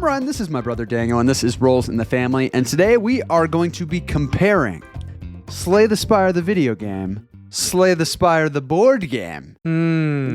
Brian, this is my brother Daniel, and this is Rolls in the Family, and today we are going to be comparing Slay the Spire the video game, Slay the Spire the board game.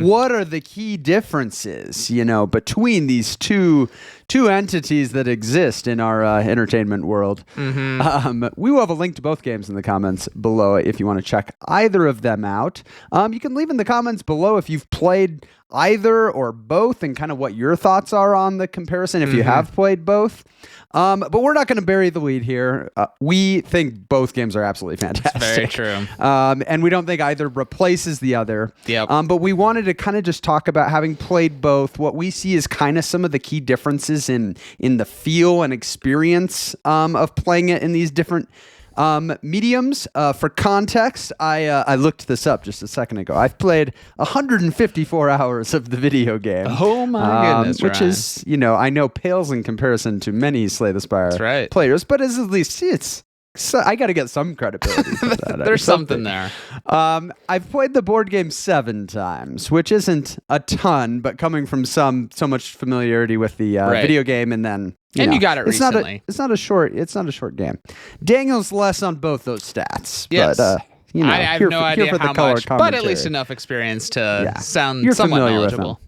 What are the key differences, between these two entities that exist in our entertainment world? We will have a link to both games in the comments below if you want to check either of them out. You can leave in the comments below if you've played either or both and kind of what your thoughts are on the comparison if you have played both. But we're not going to bury the lead here. We think both games are absolutely fantastic. That's very true. And we don't think either replaces the other. Yep. But we wanted to kind of just talk about, having played both, what we see is kind of some of the key differences in the feel and experience of playing it in these different mediums. For context, I looked this up just a second ago. I've played 154 hours of the video game. Oh my goodness, which Ryan. is, I know pales in comparison to many Slay the Spire players, but at least it's. So I got to get some credibility for that. There's something there. I've played the board game 7 times, which isn't a ton, but coming from so much familiarity with the video game, and then you got it recently. It's not a short game. Daniel's less on both those stats. Yes. But I have no idea for the how color much, but at least enough experience to sound You're somewhat familiar with knowledgeable.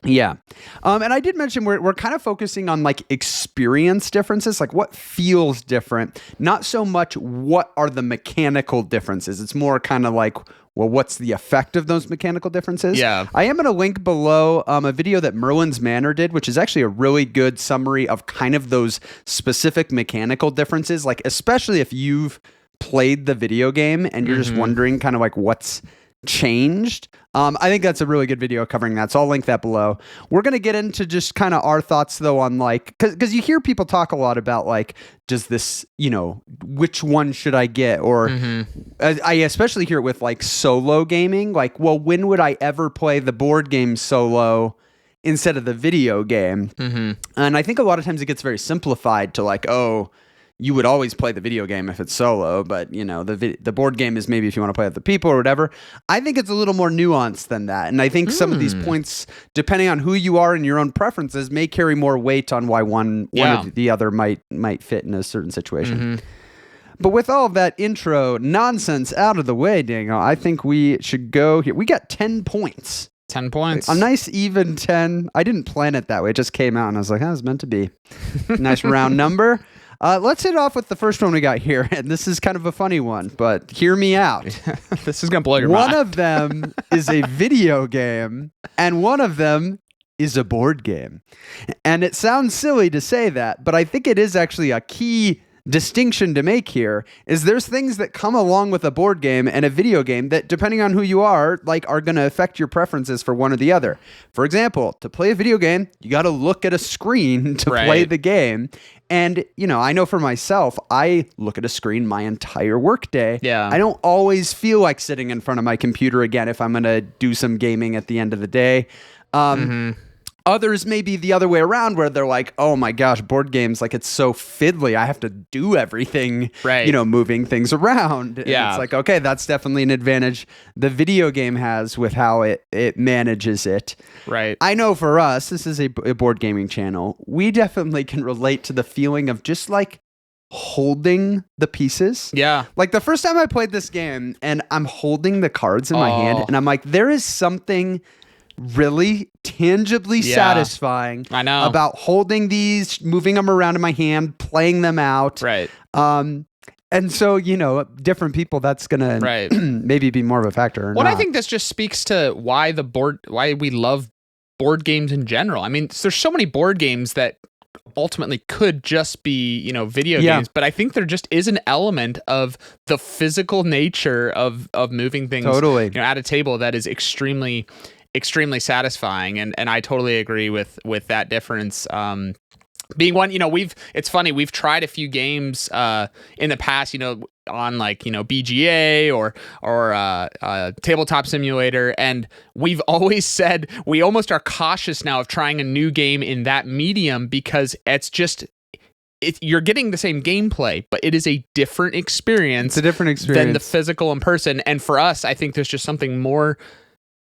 Yeah. And I did mention we're kind of focusing on like experience differences, like what feels different, not so much what are the mechanical differences. It's more kind of like, well, what's the effect of those mechanical differences? Yeah. I am going to link below a video that Merlin's Manor did, which is actually a really good summary of kind of those specific mechanical differences, like especially if you've played the video game and you're just wondering kind of like what's changed. I think that's a really good video covering that, so I'll link that below. We're going to get into just kind of our thoughts though on like, because you hear people talk a lot about like, does this, which one should I get? Or I especially hear it with like solo gaming, like, well, when would I ever play the board game solo instead of the video game? And I think a lot of times it gets very simplified to like, oh, you would always play the video game if it's solo, but the board game is maybe if you want to play with the people or whatever. I think it's a little more nuanced than that, and I think some of these points, depending on who you are and your own preferences, may carry more weight on why one or the other might fit in a certain situation. But with all of that intro nonsense out of the way, Daniel, I think we should go here. We got 10 points. 10 points. A nice even 10. I didn't plan it that way. It just came out, and I was like, it's meant to be. Nice round number. Let's hit off with the first one we got here, and this is kind of a funny one, but hear me out. This is going to blow your mind. One of them is a video game, and one of them is a board game. And it sounds silly to say that, but I think it is actually a key distinction to make here, is there's things that come along with a board game and a video game that, depending on who you are going to affect your preferences for one or the other. For example, to play a video game, you got to look at a screen to play the game. And, I know for myself, I look at a screen my entire workday. Yeah. I don't always feel like sitting in front of my computer again if I'm going to do some gaming at the end of the day. Others may be the other way around, where they're like, oh my gosh, board games, like it's so fiddly. I have to do everything, moving things around. And it's like, okay, that's definitely an advantage the video game has with how it manages it. Right. I know for us, this is a board gaming channel. We definitely can relate to the feeling of just like holding the pieces. Yeah. Like the first time I played this game and I'm holding the cards in my hand and I'm like, there is something really tangibly satisfying about holding these, moving them around in my hand, playing them out. Right. And so, different people, that's going to maybe be more of a factor. I think this just speaks to why we love board games in general. I mean, there's so many board games that ultimately could just be, video games, but I think there just is an element of the physical nature of moving things at a table that is extremely satisfying, and I totally agree with that difference. Being one, it's funny, we've tried a few games in the past, on BGA or Tabletop Simulator, and we've always said we almost are cautious now of trying a new game in that medium because you're getting the same gameplay, but it is a different experience. It's a different experience than the physical in person. And for us, I think there's just something more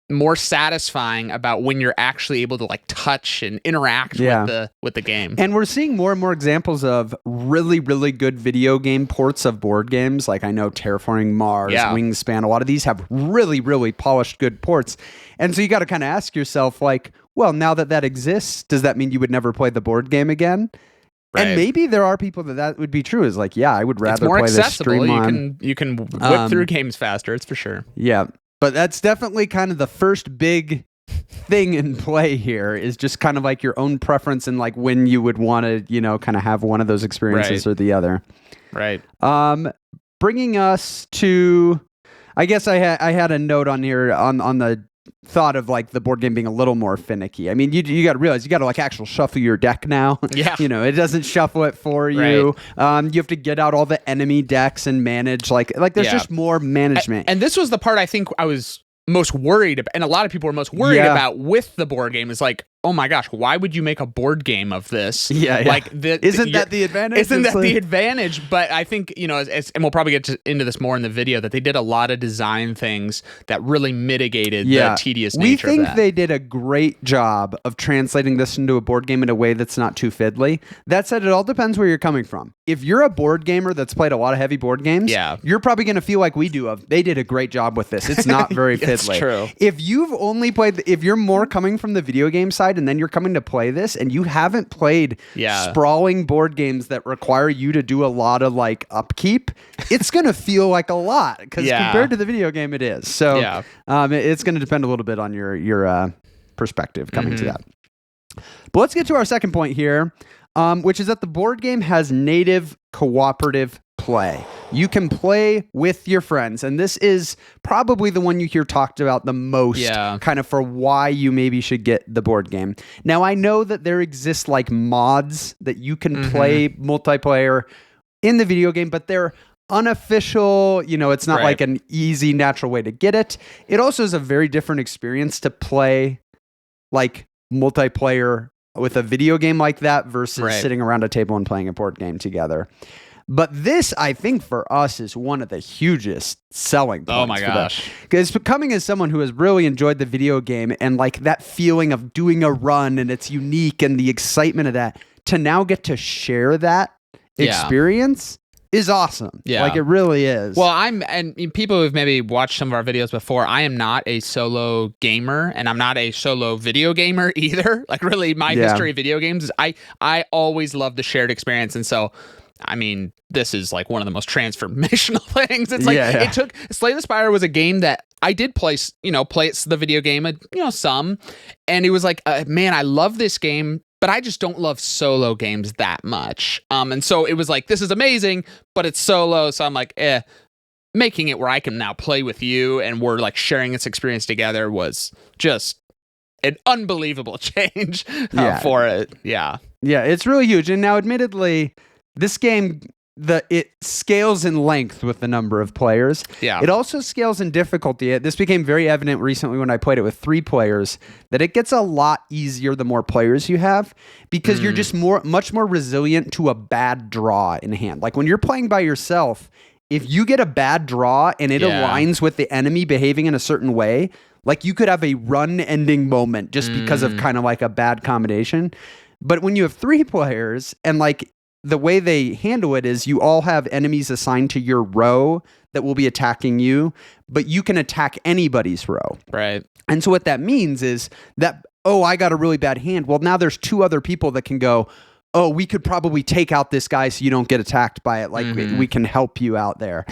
more satisfying about when you're actually able to like touch and interact with the game. And we're seeing more and more examples of really, really good video game ports of board games. Like I know Terraforming Mars, Wingspan, a lot of these have really, really polished good ports. And so you got to kind of ask yourself like, well, now that exists, does that mean you would never play the board game again? Right. And maybe there are people that would be true. Is like, yeah, I would rather play this streamline. You can whip through games faster. It's for sure. Yeah. But that's definitely kind of the first big thing in play here is just kind of like your own preference and like when you would want to, kind of have one of those experiences or the other. Right. Bringing us to, I guess I had a note on here on the thought of like the board game being a little more finicky. I mean, you got to realize you got to like actually shuffle your deck now. Yeah. It doesn't shuffle it for you. Right. You have to get out all the enemy decks and manage like there's just more management. And this was the part I think I was most worried about, and a lot of people were most worried about with the board game is like, oh my gosh, why would you make a board game of this? Yeah. Like, isn't that the advantage? Isn't that the advantage? But I think, and we'll probably get into this more in the video, that they did a lot of design things that really mitigated the tedious nature of that. We think they did a great job of translating this into a board game in a way that's not too fiddly. That said, it all depends where you're coming from. If you're a board gamer that's played a lot of heavy board games, you're probably going to feel like we do they did a great job with this. It's not very fiddly. That's true. If you've only played, if you're more coming from the video game side and then you're coming to play this and you haven't played sprawling board games that require you to do a lot of like upkeep, it's going to feel like a lot because compared to the video game it is. So it's going to depend a little bit on your perspective coming to that. But let's get to our second point here, which is that the board game has native cooperative play. You can play with your friends, and this is probably the one you hear talked about the most, kind of for why you maybe should get the board game. Now, I know that there exist like mods that you can play multiplayer in the video game, but they're unofficial. It's not like an easy, natural way to get it. It also is a very different experience to play like multiplayer with a video game like that versus sitting around a table and playing a board game together. But this, I think, for us is one of the hugest selling points. Oh my gosh. Because coming as someone who has really enjoyed the video game and like that feeling of doing a run and it's unique and the excitement of that, to now get to share that experience is awesome. Yeah. Like it really is. Well, and people who've maybe watched some of our videos before, I am not a solo gamer and I'm not a solo video gamer either. Like really my history of video games is I always love the shared experience. And so, I mean, this is like one of the most transformational things. It's like it took Slay the Spire was a game that I did play the video game, some, and it was like, man, I love this game, but I just don't love solo games that much. And so it was like, this is amazing, but it's solo. So I'm like, making it where I can now play with you and we're like sharing this experience together was just an unbelievable change for it. Yeah. Yeah, it's really huge. And now, admittedly, this game, it scales in length with the number of players. Yeah. It also scales in difficulty. This became very evident recently when I played it with 3 players, that it gets a lot easier the more players you have, because you're just much more resilient to a bad draw in hand. Like when you're playing by yourself, if you get a bad draw and it aligns with the enemy behaving in a certain way, like you could have a run-ending moment just because of kind of like a bad combination. But when you have 3 players and like the way they handle it is you all have enemies assigned to your row that will be attacking you, but you can attack anybody's row. Right. And so what that means is that, I got a really bad hand. Well, now there's 2 other people that can go, we could probably take out this guy so you don't get attacked by it. Like we can help you out there.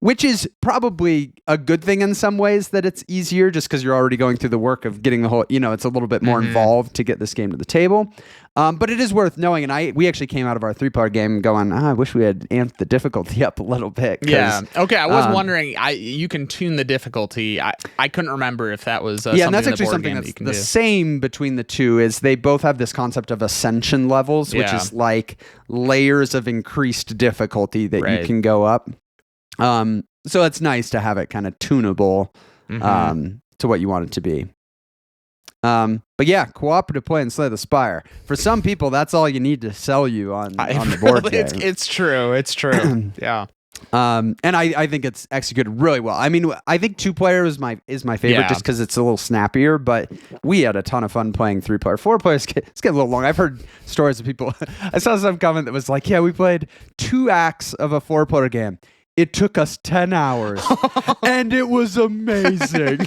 Which is probably a good thing in some ways that it's easier just because you're already going through the work of getting the whole, it's a little bit more involved to get this game to the table. But it is worth knowing. And we actually came out of our 3-part game going, I wish we had amped the difficulty up a little bit. Yeah. Okay. I was wondering, you can tune the difficulty. I couldn't remember if that was and that's actually something that's the same between the 2 is they both have this concept of ascension levels, which is like layers of increased difficulty that you can go up. So it's nice to have it kind of tunable to what you want it to be. But yeah, cooperative play and Slay the Spire. For some people, that's all you need to sell you on the board game. It's true. It's true. Yeah. And I think it's executed really well. I mean, I think 2-player is my favorite just because it's a little snappier, but we had a ton of fun playing 3-player. 4-player, it's getting a little long. I've heard stories of people. I saw some comment that was like, yeah, we played 2 acts of a 4-player game. It took us 10 hours and it was amazing.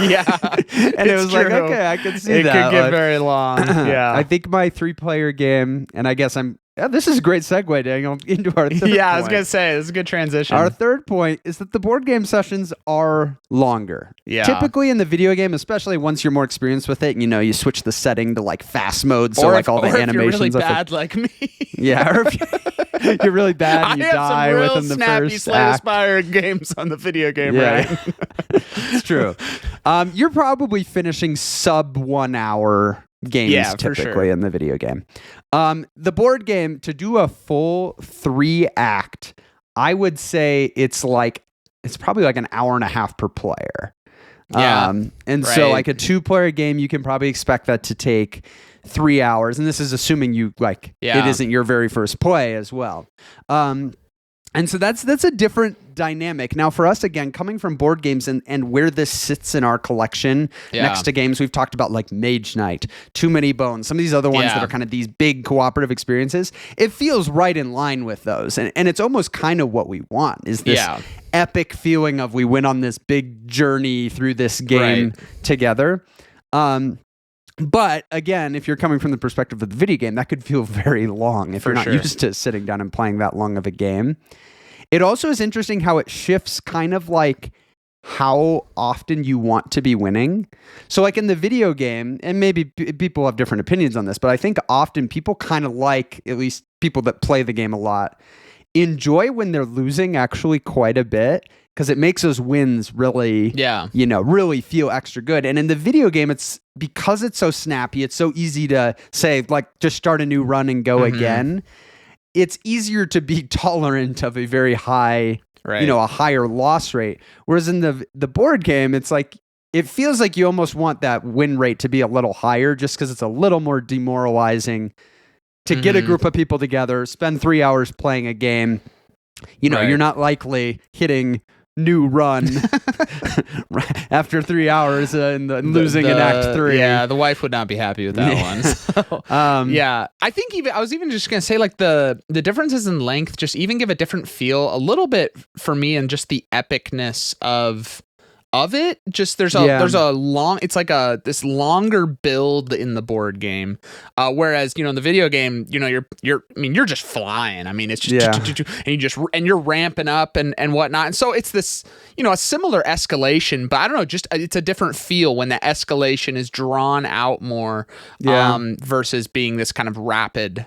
Yeah. And it was true. Like, okay, I can see that. It could get very long. Yeah. I think my 3-player game, and I guess this is a great segue, Daniel, into our third point. I was going to say, this is a good transition. Our third point is that the board game sessions are longer. Yeah. Typically in the video game, especially once you're more experienced with it, you switch the setting to like fast mode, so like all the animations. Or if you're really bad like me. Yeah, or if you're really bad and you die within the first act. Spire games on the video game, right? It's true. You're probably finishing sub 1 hour games typically in the video game. The board game, to do a full 3 act, I would say it's probably like an hour and a half per player. So like a 2-player game, you can probably expect that to take 3 hours, and this is assuming it isn't your very first play as well. And so that's a different dynamic. Now for us, again, coming from board games and where this sits in our collection next to games we've talked about like Mage Knight, Too Many Bones, some of these other ones that are kind of these big cooperative experiences, it feels right in line with those. And it's almost kind of what we want, is this epic feeling of we went on this big journey through this game together. But again, if you're coming from the perspective of the video game, that could feel very long if you're not used to sitting down and playing that long of a game. It also is interesting how it shifts kind of like how often you want to be winning. So like in the video game, and maybe people have different opinions on this, but I think often people kind of like, at least people that play the game a lot, enjoy when they're losing actually quite a bit, because it makes those wins really, really feel extra good. And in the video game, it's because it's so snappy, it's so easy to say, like, just start a new run and go again. It's easier to be tolerant of a very high, a higher loss rate. Whereas in the board game, it's like, it feels like you almost want that win rate to be a little higher, just because it's a little more demoralizing to get a group of people together, spend 3 hours playing a game. You're not likely hitting new run after 3 hours and losing in Act 3. Yeah, the wife would not be happy with that one. So, I think I was even just gonna say, like, the differences in length just even give a different feel a little bit for me, and just the epicness of it. Just there's a long, it's like this longer build in the board game, whereas in the video game, you're just flying. I mean, it's just and you're ramping up and whatnot, and so it's this a similar escalation, but I don't know, just it's a different feel when that escalation is drawn out more, versus being this kind of rapid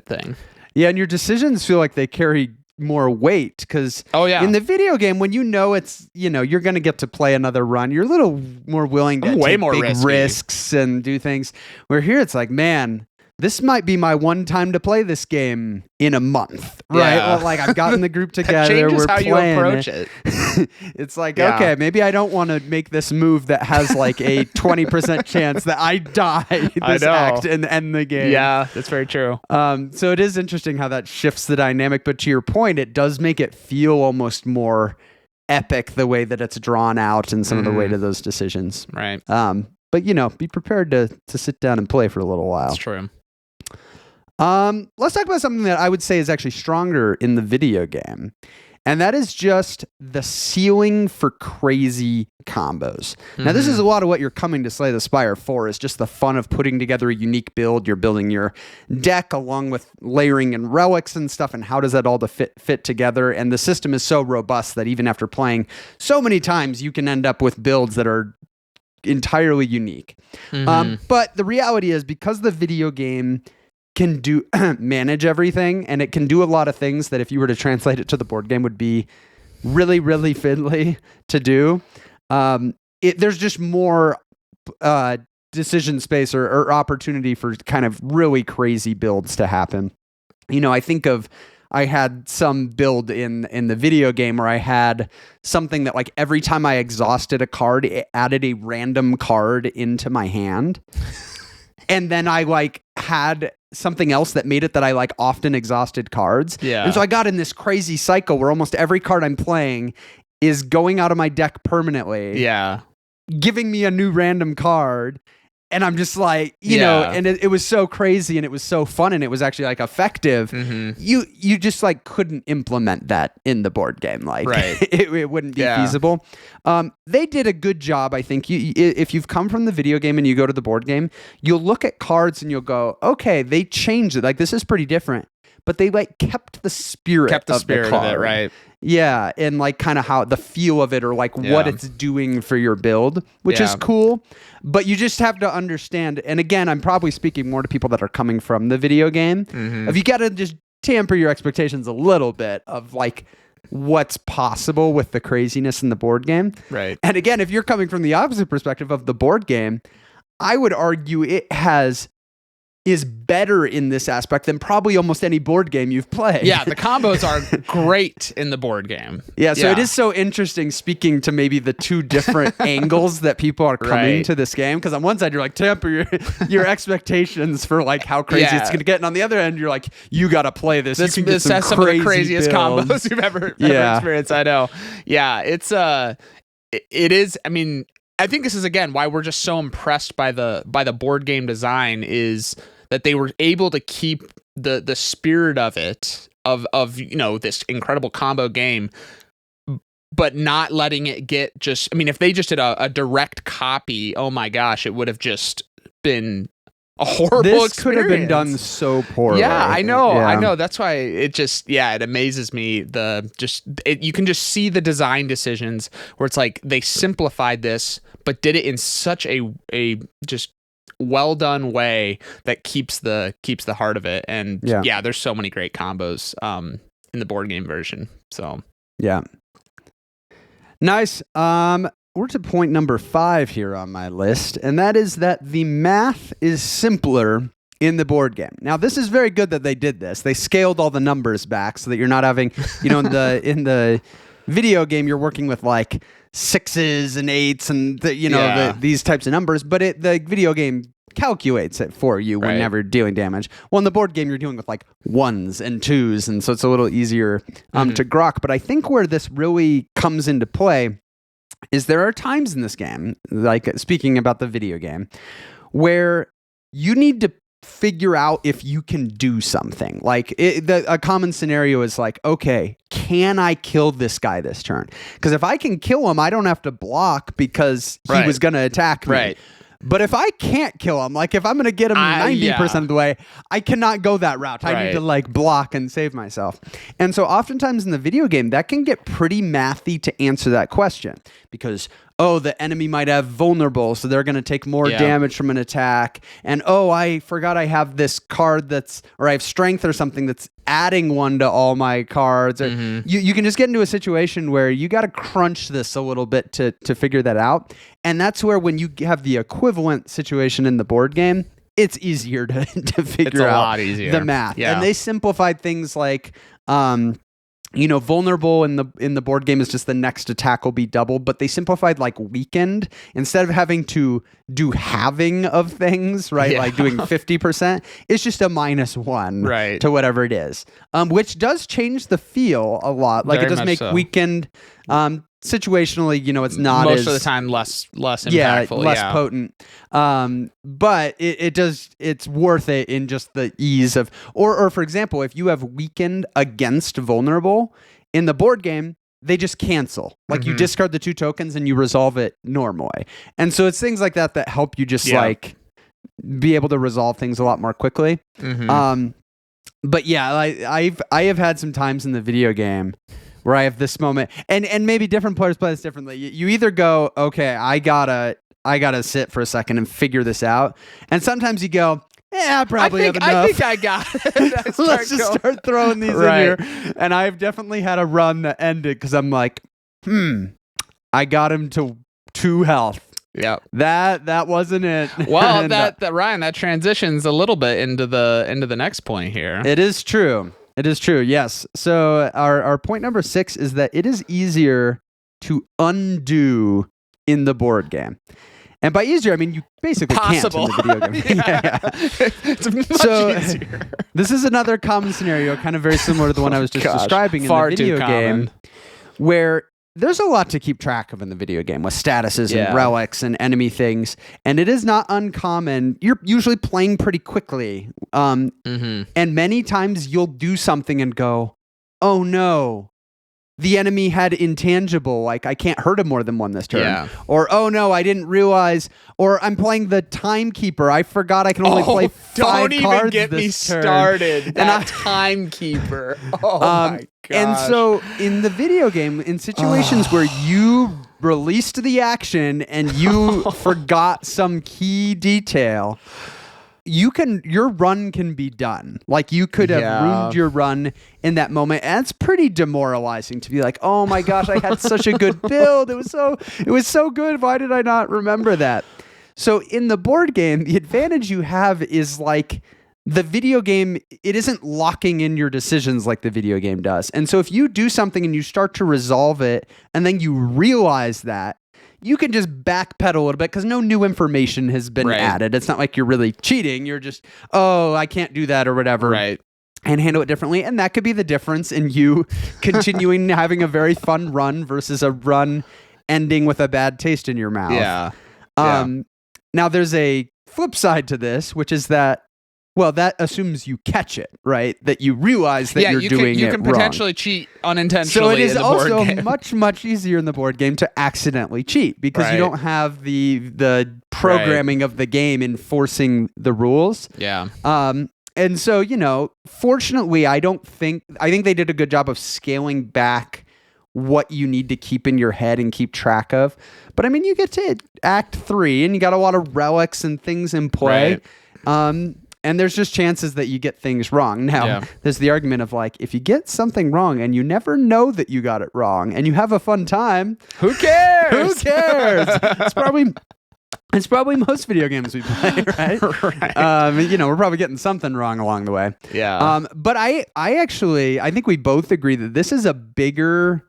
thing. Yeah, and your decisions feel like they carry more weight, because in the video game, when it's you're gonna get to play another run, you're a little more willing to take big risks and do things, where here it's like, man, this might be my one time to play this game in a month, right? Well, like, I've gotten the group together, changes we're how playing you approach it. It's like, okay, maybe I don't want to make this move that has like a 20% chance that I die this act and end the game. Yeah, that's very true. So it is interesting how that shifts the dynamic, but to your point, it does make it feel almost more epic the way that it's drawn out and some of the weight of those decisions. Right. But be prepared to sit down and play for a little while. That's true. Let's talk about something that I would say is actually stronger in the video game. And that is just the ceiling for crazy combos. Now, this is a lot of what you're coming to Slay the Spire for, is just the fun of putting together a unique build. You're building your deck along with layering and relics and stuff, and how does that all fit together? And the system is so robust that even after playing so many times, you can end up with builds that are entirely unique. But the reality is, because the video game can do manage everything, and it can do a lot of things that if you were to translate it to the board game would be really, really fiddly to do. There's just more decision space or opportunity for kind of really crazy builds to happen. I had some build in the video game where I had something that, like, every time I exhausted a card, it added a random card into my hand. And then I had something else that made it that I like often exhausted cards. Yeah. And so I got in this crazy cycle where almost every card I'm playing is going out of my deck permanently. Yeah. Giving me a new random card. And I'm just like, you know, and it was so crazy and it was so fun and it was actually like effective. You just like couldn't implement that in the board game. Like it wouldn't be feasible. They did a good job. I think if you've come from the video game and you go to the board game, you'll look at cards and you'll go, okay, they changed it. Like this is pretty different, but they like kept the spirit of the card. Of it, right? Yeah, and like kind of how the feel of it or like what it's doing for your build, which is cool. But you just have to understand, and again, I'm probably speaking more to people that are coming from the video game. If you got to just tamper your expectations a little bit of like what's possible with the craziness in the board game. Right. And again, if you're coming from the opposite perspective of the board game, I would argue it is better in this aspect than probably almost any board game you've played. Yeah, the combos are great in the board game. Yeah, so it is so interesting speaking to maybe the two different angles that people are coming to this game. Because on one side, you're like, temper your expectations for like how crazy it's going to get. And on the other end, you're like, you got to play this. This you can has some of the craziest builds. combos you've ever experienced. I know. Yeah, it is. I mean, I think this is, again, why we're just so impressed by the board game design is that they were able to keep the spirit of it, of you know, this incredible combo game, but not letting it get just, I mean, if they just did a direct copy, oh my gosh, it would have just been a horrible experience. This could have been done so poorly. Yeah, I know. That's why it just, it amazes me. You can just see the design decisions where it's like they simplified this, but did it in such a just well done way that keeps the heart of it. And there's so many great combos in the board game version. So nice. We're to point number 5 here on my list, and that is that the math is simpler in the board game. Now, this is very good that they did this. They scaled all the numbers back so that you're not having, you know, in the video game, you're working with like 6s and 8s and these types of numbers, but the video game calculates it for you whenever dealing damage. Well, in the board game, you're dealing with like 1s and 2s, and so it's a little easier to grok. But I think where this really comes into play is there are times in this game, like speaking about the video game, where you need to figure out if you can do something. Like a common scenario is like, okay, can I kill this guy this turn? Because if I can kill him, I don't have to block because he was going to attack me. Right. But if I can't kill him, like if I'm going to get him 90% of the way, I cannot go that route. I need to like block and save myself. And so oftentimes in the video game, that can get pretty mathy to answer that question because, oh, the enemy might have vulnerable, so they're going to take more damage from an attack. And, oh, I forgot I have this card or I have strength or something that's adding 1 to all my cards. Or you can just get into a situation where you got to crunch this a little bit to figure that out. And that's where when you have the equivalent situation in the board game, it's easier to figure out the math. Yeah. And they simplified things like... vulnerable in the board game is just the next attack will be doubled, but they simplified like weakened instead of having to do halving of things, right? Like doing 50%, it's just a -1 to whatever it is, which does change the feel a lot. Like it does make weakened situationally, it's not most of the time less impactful, less potent. But it's worth it in just the ease of, or for example, if you have weakened against vulnerable in the board game, they just cancel. Like you discard the 2 tokens and you resolve it normally. And so it's things like that help you just like be able to resolve things a lot more quickly. But yeah, I have had some times in the video game where I have this moment, and maybe different players play this differently. You either go, okay, I gotta sit for a second and figure this out, and sometimes you go, I probably have enough. I think I got it. Let's just start throwing these in here. And I've definitely had a run that ended because I'm like, I got him to 2 health. Yeah, that wasn't it. Well, that Ryan, that transitions a little bit into the next point here. It is true. It is true, yes. So our point number 6 is that it is easier to undo in the board game. And by easier, I mean you basically Possible. can't in the video game. yeah. It's much easier. This is another common scenario, kind of very similar to the one I was just describing Far in the video too game, common. where there's a lot to keep track of in the video game with statuses and relics and enemy things. And it is not uncommon. You're usually playing pretty quickly. And many times you'll do something and go, oh no, the enemy had intangible, like I can't hurt him more than one this turn. Yeah. Or, oh no, I didn't realize, or I'm playing the timekeeper. I forgot I can only play 5 cards this turn. Don't even get me started. That timekeeper. Oh my gosh. And so in the video game, in situations where you released the action and you forgot some key detail, your run can be done. Like you could have ruined your run in that moment. And it's pretty demoralizing to be like, oh my gosh, I had such a good build. It was so good. Why did I not remember that? So in the board game, the advantage you have is like the video game, it isn't locking in your decisions like the video game does. And so if you do something and you start to resolve it and then you realize that, you can just backpedal a little bit because no new information has been added. It's not like you're really cheating. You're just, oh, I can't do that or whatever. Right. And handle it differently. And that could be the difference in you continuing having a very fun run versus a run ending with a bad taste in your mouth. Yeah. Now, there's a flip side to this, which is that, well, that assumes you catch it, right? That you realize that you're doing it wrong. You can potentially cheat unintentionally. So it is in the board also game. much easier in the board game to accidentally cheat because you don't have the programming of the game enforcing the rules. Yeah. And so, fortunately, I think they did a good job of scaling back what you need to keep in your head and keep track of. But I mean, you get to Act 3 and you got a lot of relics and things in play. Right. And there's just chances that you get things wrong. Now, there's the argument of like, if you get something wrong and you never know that you got it wrong and you have a fun time, who cares? Who cares? It's probably most video games we play, right? Right. We're probably getting something wrong along the way. Yeah. But I think we both agree that this is a bigger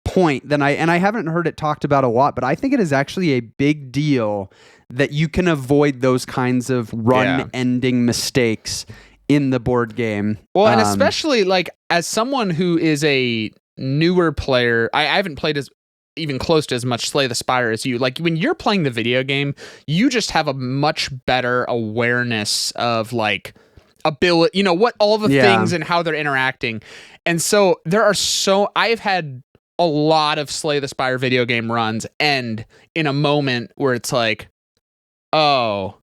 point than I haven't heard it talked about a lot, but I think it is actually a big deal that you can avoid those kinds of run-ending mistakes in the board game. Well, and especially like as someone who is a newer player, I haven't played as even close to as much Slay the Spire as you. Like when you're playing the video game, you just have a much better awareness of like ability, what all the things and how they're interacting. And so I've had a lot of Slay the Spire video game runs end in a moment where it's like, oh,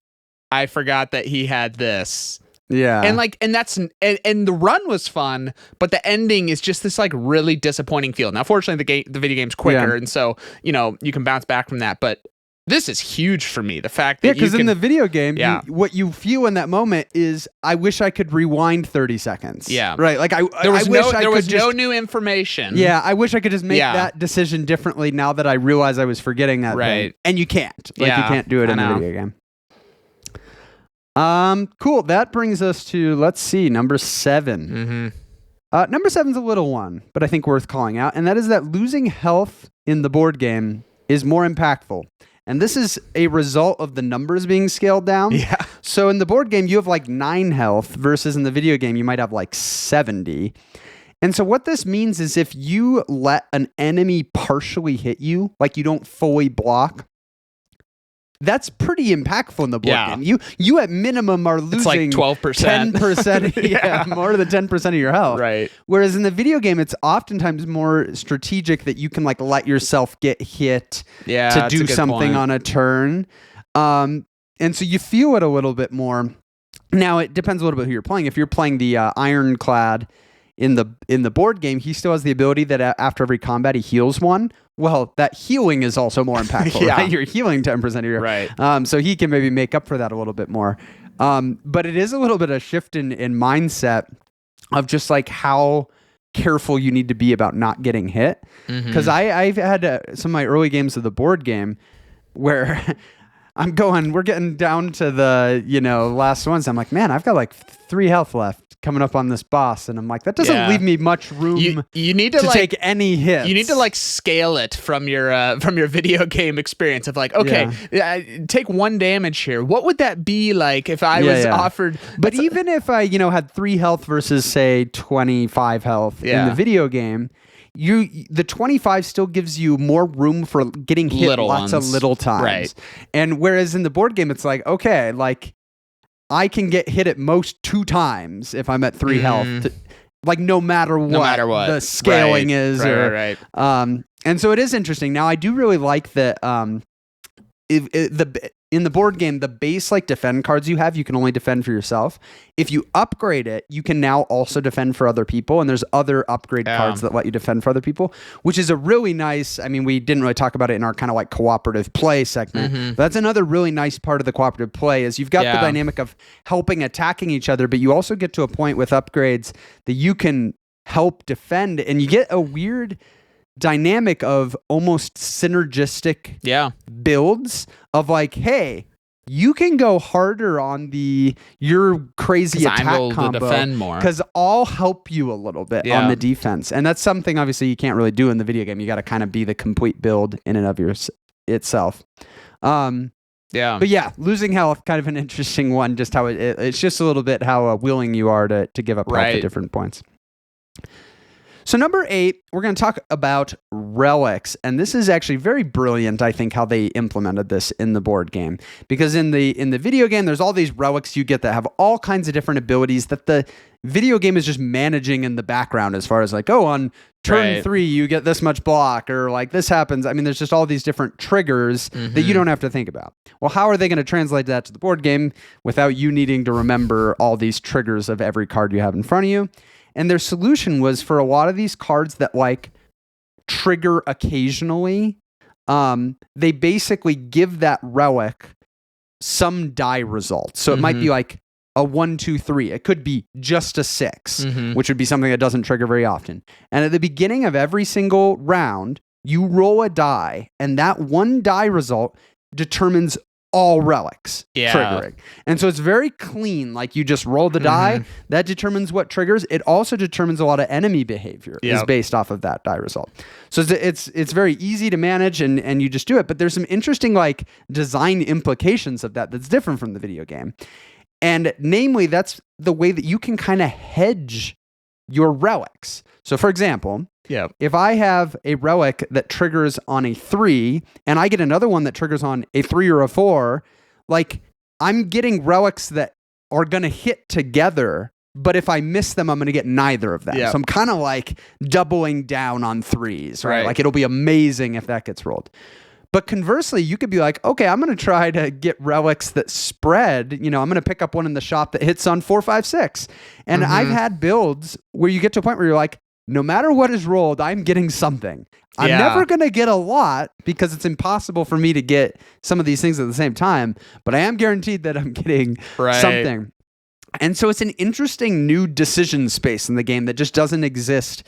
I forgot that he had this. Yeah. And the run was fun, but the ending is just this like really disappointing feel. Now, fortunately, the video game's quicker, and so, you can bounce back from that, but this is huge for me. The fact that because in the video game, what you feel in that moment is, I wish I could rewind 30 seconds. Yeah. Right. Like there was no new information. Yeah. I wish I could just make that decision differently now that I realize I was forgetting that thing. And you can't. Like you can't do it in the video game. Cool. That brings us to, let's see, number 7. Mm-hmm. Number 7's a little one, but I think worth calling out. And that is that losing health in the board game is more impactful. And this is a result of the numbers being scaled down. Yeah. So in the board game, you have like 9 health versus in the video game, you might have like 70. And so what this means is if you let an enemy partially hit you, like you don't fully block, that's pretty impactful in the board game. You at minimum are losing it's like 12%. 10%, more than 10% of your health. Right. Whereas in the video game, it's oftentimes more strategic that you can like let yourself get hit to do something on a turn. And so you feel it a little bit more. Now, it depends a little bit who you're playing. If you're playing the Ironclad in the board game, he still has the ability that after every combat he heals one. Well, that healing is also more impactful, right? You're healing 10% of your... Right. So he can maybe make up for that a little bit more. But it is a little bit of a shift in mindset of just like how careful you need to be about not getting hit. Because I've had some of my early games of the board game where we're getting down to the, last ones. I'm like, man, I've got like 3 health left. coming up on this boss, and I'm like, that doesn't leave me much room you need to take any hits. You need to like scale it from your video game experience of like, okay, take 1 damage here. What would that be like if I was offered? But even if I, had 3 health versus say 25 health in the video game, the 25 still gives you more room for getting hit lots of little times. Right. And whereas in the board game, it's like, okay, like I can get hit at most 2 times if I'm at 3 health, like no matter what the scaling is. Right. And so it is interesting. Now I do really like that. In the board game, the base like defend cards you have, you can only defend for yourself. If you upgrade it, you can now also defend for other people. And there's other upgrade cards that let you defend for other people, which is a really nice, I mean, we didn't really talk about it in our kind of like cooperative play segment, but that's another really nice part of the cooperative play is you've got the dynamic of helping attacking each other, but you also get to a point with upgrades that you can help defend, and you get a weird dynamic of almost synergistic builds of like, hey, you can go harder on your crazy attack combo because I'll help you a little bit on the defense. And that's something obviously you can't really do in the video game. You got to kind of be the complete build in and of itself. But yeah, losing health, kind of an interesting one, just how it's just a little bit how willing you are to give up health at different points. So number 8, we're going to talk about relics. And this is actually very brilliant, I think, how they implemented this in the board game. Because in the video game, there's all these relics you get that have all kinds of different abilities that the video game is just managing in the background as far as like, oh, on turn 3, you get this much block, or like this happens. I mean, there's just all these different triggers that you don't have to think about. Well, how are they going to translate that to the board game without you needing to remember all these triggers of every card you have in front of you? And their solution was for a lot of these cards that like trigger occasionally, they basically give that relic some die result. So it might be like a 1, 2, 3. It could be just a 6, which would be something that doesn't trigger very often. And at the beginning of every single round, you roll a die, and that one die result determines all relics triggering. And so it's very clean. Like you just roll the die, that determines what triggers. It also determines a lot of enemy behavior is based off of that die result. So it's very easy to manage and you just do it. But there's some interesting like design implications of that's different from the video game. And namely, that's the way that you can kind of hedge your relics. So for example, if I have a relic that triggers on a 3 and I get another one that triggers on a 3 or a 4, like I'm getting relics that are going to hit together, but if I miss them, I'm going to get neither of them. So I'm kind of like doubling down on 3s, right? Like it'll be amazing if that gets rolled. But conversely, you could be like, okay, I'm going to try to get relics that spread. I'm going to pick up one in the shop that hits on 4, 5, 6. And I've had builds where you get to a point where you're like, no matter what is rolled, I'm getting something. I'm never going to get a lot because it's impossible for me to get some of these things at the same time, but I am guaranteed that I'm getting something. And so it's an interesting new decision space in the game that just doesn't exist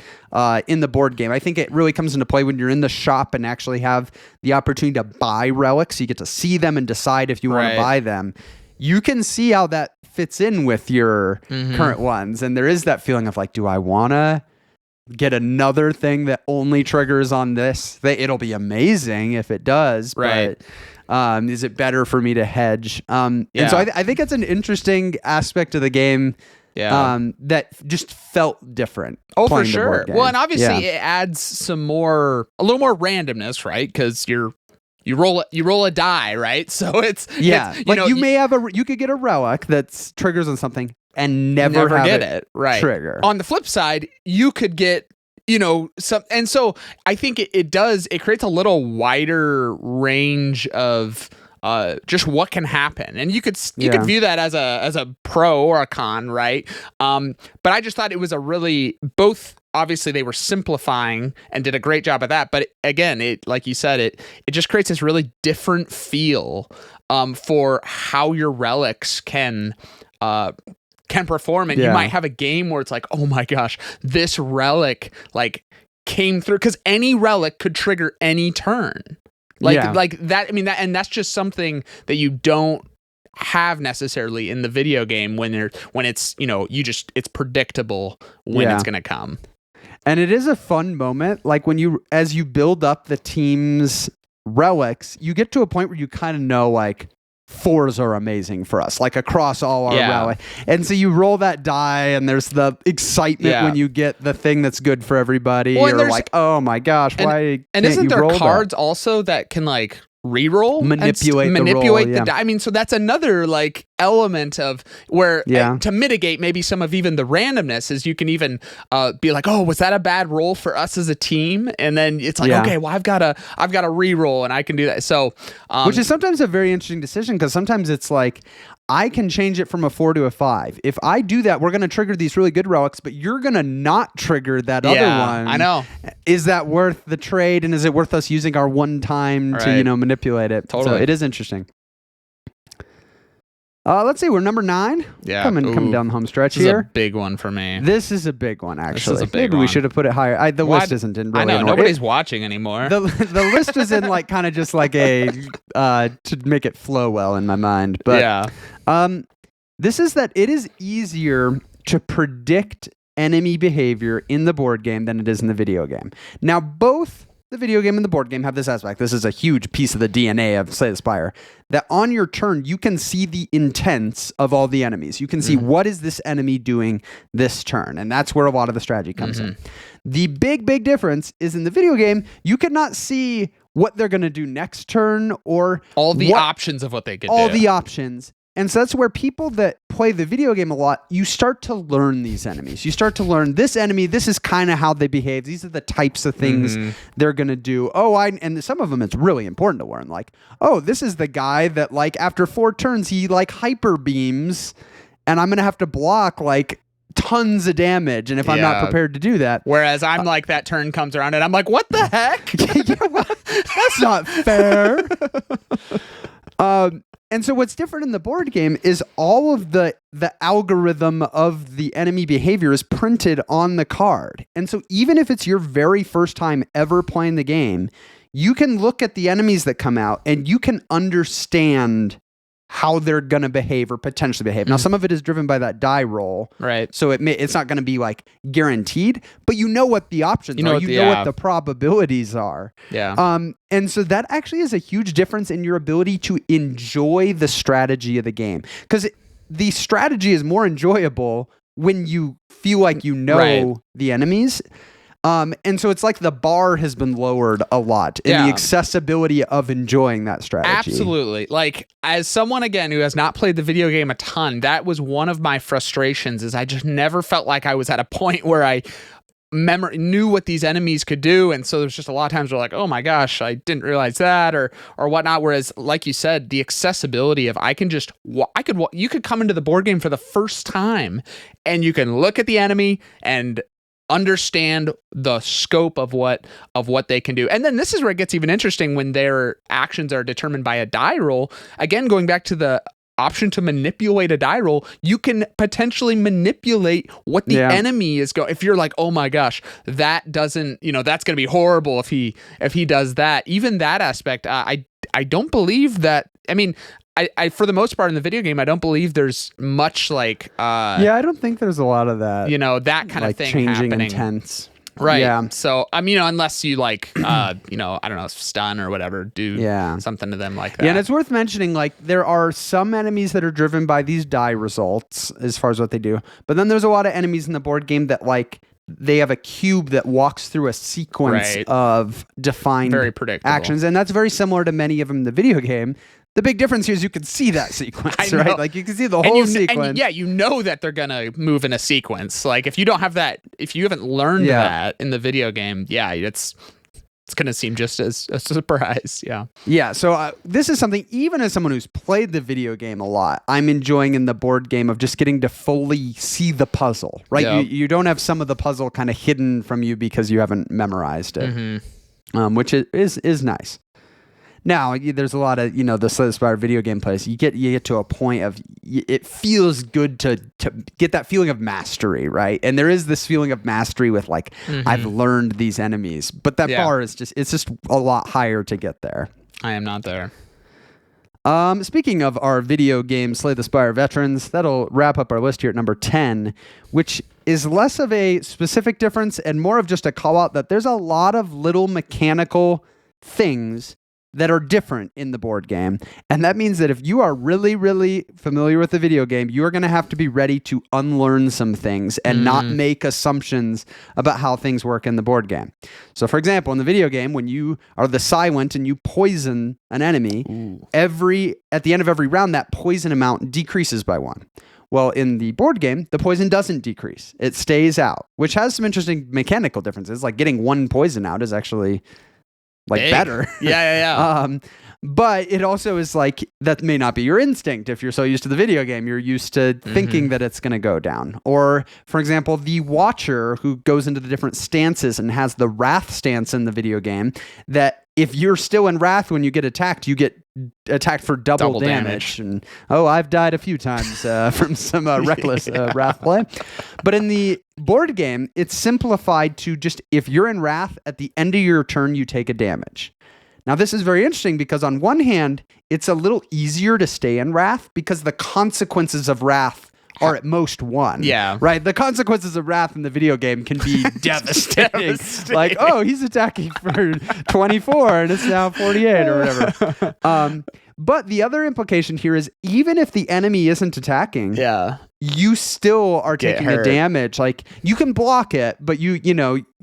in the board game. I think it really comes into play when you're in the shop and actually have the opportunity to buy relics. You get to see them and decide if you want to buy them. You can see how that fits in with your current ones. And there is that feeling of like, do I want to get another thing that only triggers on this? It'll be amazing if it does, but is it better for me to hedge? And so I think it's an interesting aspect of the game that just felt different. Oh, for sure. Well, and obviously it adds a little more randomness, right? Because you roll a die, right? So it's you could get a relic that triggers on something and never get it trigger. On the flip side, you could get some, and so I think it creates a little wider range of just what can happen, and you could view that as a pro or a con, right? But I just thought it was both. Obviously, they were simplifying and did a great job of that. But again, it, like you said, it just creates this really different feel for how your relics can perform. And you might have a game where it's like, oh my gosh, this relic like came through, because any relic could trigger any turn. Like that. I mean, and that's just something that you don't have necessarily in the video game when it's it's predictable when it's going to come. And it is a fun moment, like as you build up the team's relics, you get to a point where you kind of know like 4s are amazing for us, like across all our relic. And so you roll that die, and there's the excitement when you get the thing that's good for everybody. You're like, oh my gosh, why? And isn't there cards also that can like reroll, manipulate the die? I mean, so that's another like element of where to mitigate maybe some of even the randomness is you can even be like, oh, was that a bad roll for us as a team? And then it's like, okay, well, I've got a reroll and I can do that. So which is sometimes a very interesting decision, because sometimes it's like, I can change it from a 4 to a 5. If I do that, we're going to trigger these really good relics, but you're going to not trigger that other one. I know. Is that worth the trade? And is it worth us using our one time to, manipulate it? Totally. So it is interesting. Let's see. We're number 9. Yeah. Coming down the home stretch here. This is a big one for me. This is a big one, actually. This is a big Maybe one. we should have put it higher. The list isn't in really. I know. in order. Nobody's watching anymore. The list is in like kind of just like a to make it flow well in my mind. But this is that it is easier to predict enemy behavior in the board game than it is in the video game. Now, both the video game and the board game have this aspect. This is a huge piece of the DNA of Slay the Spire, that on your turn, you can see the intents of all the enemies. You can see what is this enemy doing this turn, and that's where a lot of the strategy comes in. The big difference is in the video game, you cannot see what they're going to do next turn or all the options of what they could do. All the options. And so that's where people that play the video game a lot, you start to learn these enemies. You start to learn this enemy, this is kind of how they behave. These are the types of things they're going to do. And some of them it's really important to learn. Like, this is the guy that like after 4 turns, he like hyper beams, and I'm going to have to block like tons of damage. And if I'm not prepared to do that. Whereas I'm like, that turn comes around and I'm like, what the heck? That's not fair. And so what's different in the board game is all of the algorithm of the enemy behavior is printed on the card. And so even if it's your very first time ever playing the game, you can look at the enemies that come out and you can understand how they're going to behave or potentially behave. Now, some of it is driven by that die roll. Right. So it's not going to be like guaranteed, but you know what the options are. You know what the probabilities are. Yeah. And so that actually is a huge difference in your ability to enjoy the strategy of the game. Because the strategy is more enjoyable when you feel like you know the enemies. And so it's like the bar has been lowered a lot in the accessibility of enjoying that strategy. Absolutely. Like, as someone, again, who has not played the video game a ton, that was one of my frustrations, is I just never felt like I was at a point where I knew what these enemies could do. And so there's just a lot of times where like, oh my gosh, I didn't realize that or whatnot. Whereas, like you said, the accessibility of you could come into the board game for the first time and you can look at the enemy and understand the scope of what they can do. And then this is where it gets even interesting when their actions are determined by a die roll. Again, going back to the option to manipulate a die roll, you can potentially manipulate what the enemy is going. If you're like, oh my gosh, that doesn't, that's going to be horrible if he does that. Even that aspect, I don't believe that. I mean, I for the most part in the video game, I don't believe there's much like I don't think there's a lot of that. That kind like of thing changing happening. Intents. Right. Yeah. So unless you like I don't know, stun or whatever, do something to them like that. Yeah, and it's worth mentioning, like, there are some enemies that are driven by these die results as far as what they do. But then there's a lot of enemies in the board game that like they have a cube that walks through a sequence of defined very predictable actions. And that's very similar to many of them in the video game. The big difference here is you can see that sequence, right? Like you can see the whole sequence. And you know that they're going to move in a sequence. Like if you don't have that, if you haven't learned that in the video game, it's going to seem just as a surprise. Yeah. Yeah. So this is something, even as someone who's played the video game a lot, I'm enjoying in the board game of just getting to fully see the puzzle, right? Yep. You don't have some of the puzzle kind of hidden from you because you haven't memorized it, which is nice. Now, there's a lot of, the Slay the Spire video game players. You get to a point of, it feels good to get that feeling of mastery, right? And there is this feeling of mastery with like, I've learned these enemies. But that bar is it's just a lot higher to get there. I am not there. Speaking of our video game Slay the Spire veterans, that'll wrap up our list here at number 10, which is less of a specific difference and more of just a call out that there's a lot of little mechanical things that are different in the board game. And that means that if you are really, really familiar with the video game, you are going to have to be ready to unlearn some things and not make assumptions about how things work in the board game. So for example, in the video game, when you are the silent and you poison an enemy, at the end of every round, that poison amount decreases by 1. Well, in the board game, the poison doesn't decrease. It stays out, which has some interesting mechanical differences. Like getting 1 poison out is actually better. Yeah. But it also is like, that may not be your instinct. If you're so used to the video game, you're used to thinking that it's going to go down. Or, for example, the Watcher, who goes into the different stances and has the Wrath stance in the video game, that if you're still in Wrath when you get attacked, you get attacked for double damage. And I've died a few times from some reckless Wrath play. But in the board game, it's simplified to just, if you're in Wrath, at the end of your turn, you take a damage. Now, this is very interesting because on one hand, it's a little easier to stay in Wrath because the consequences of Wrath are at most 1. Yeah. Right? The consequences of Wrath in the video game can be devastating. Like, he's attacking for 24 and it's now 48 or whatever. But the other implication here is even if the enemy isn't attacking, you still are taking the damage. Like, you can block it, but you're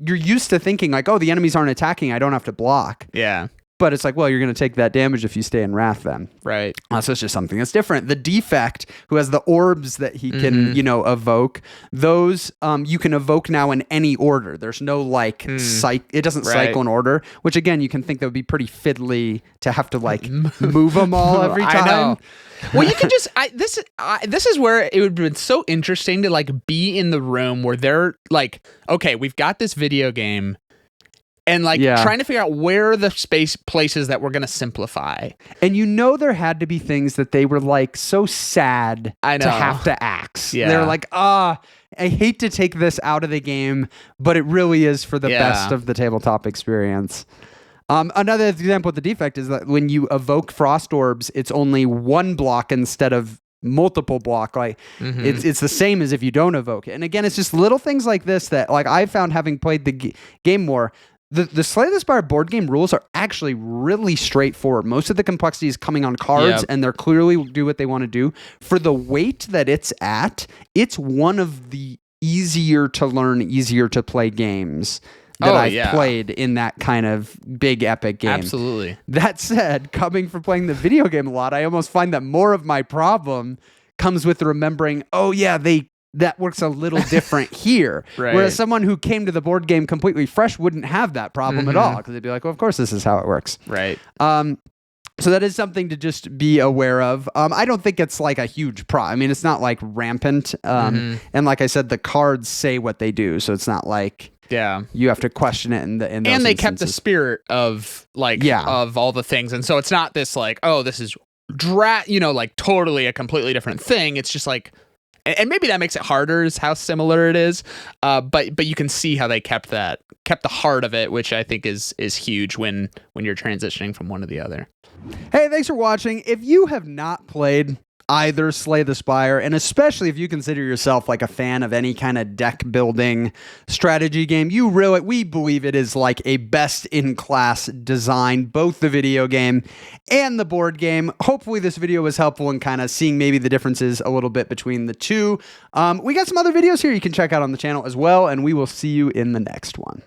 used to thinking like, the enemies aren't attacking, I don't have to block. Yeah. But it's like, well, you're going to take that damage if you stay in Wrath then. Right. So it's just something that's different. The Defect, who has the orbs that he can, evoke, those you can evoke now in any order. There's no it doesn't cycle in order, which again, you can think that would be pretty fiddly to have to move them all every time. I know. Well, you can just, this is where it would have been so interesting to be in the room where they're like, okay, we've got this video game. And trying to figure out where are the places that we're going to simplify. And there had to be things that they were so sad to have to axe. Yeah. They're like, I hate to take this out of the game, but it really is for the best of the tabletop experience. Another example of the Defect is that when you evoke Frost Orbs, it's only 1 block instead of multiple block. It's the same as if you don't evoke it. And again, it's just little things like this that I found having played the game more. The Slay the Spire board game rules are actually really straightforward. Most of the complexity is coming on cards, and they're clearly do what they want to do. For the weight that it's at, it's one of the easier to learn, easier to play games that I've played in that kind of big epic game. Absolutely. That said, coming from playing the video game a lot, I almost find that more of my problem comes with remembering, that works a little different here. Right. Whereas someone who came to the board game completely fresh wouldn't have that problem at all, because they'd be like, well, of course this is how it works. Right. So that is something to just be aware of. I don't think it's a huge problem. I mean, it's not rampant. And like I said, the cards say what they do. So it's not you have to question it in those and they instances. kept the spirit of of all the things. And so it's not this this is totally a completely different thing. It's just and maybe that makes it harder is how similar it is. But you can see how they kept the heart of it, which I think is huge when you're transitioning from one to the other. Hey, thanks for watching. If you have not played either Slay the Spire, and especially if you consider yourself a fan of any kind of deck building strategy game, we believe it is a best in class design, both the video game and the board game. Hopefully this video was helpful in kind of seeing maybe the differences a little bit between the two. We got some other videos here you can check out on the channel as well, and we will see you in the next one.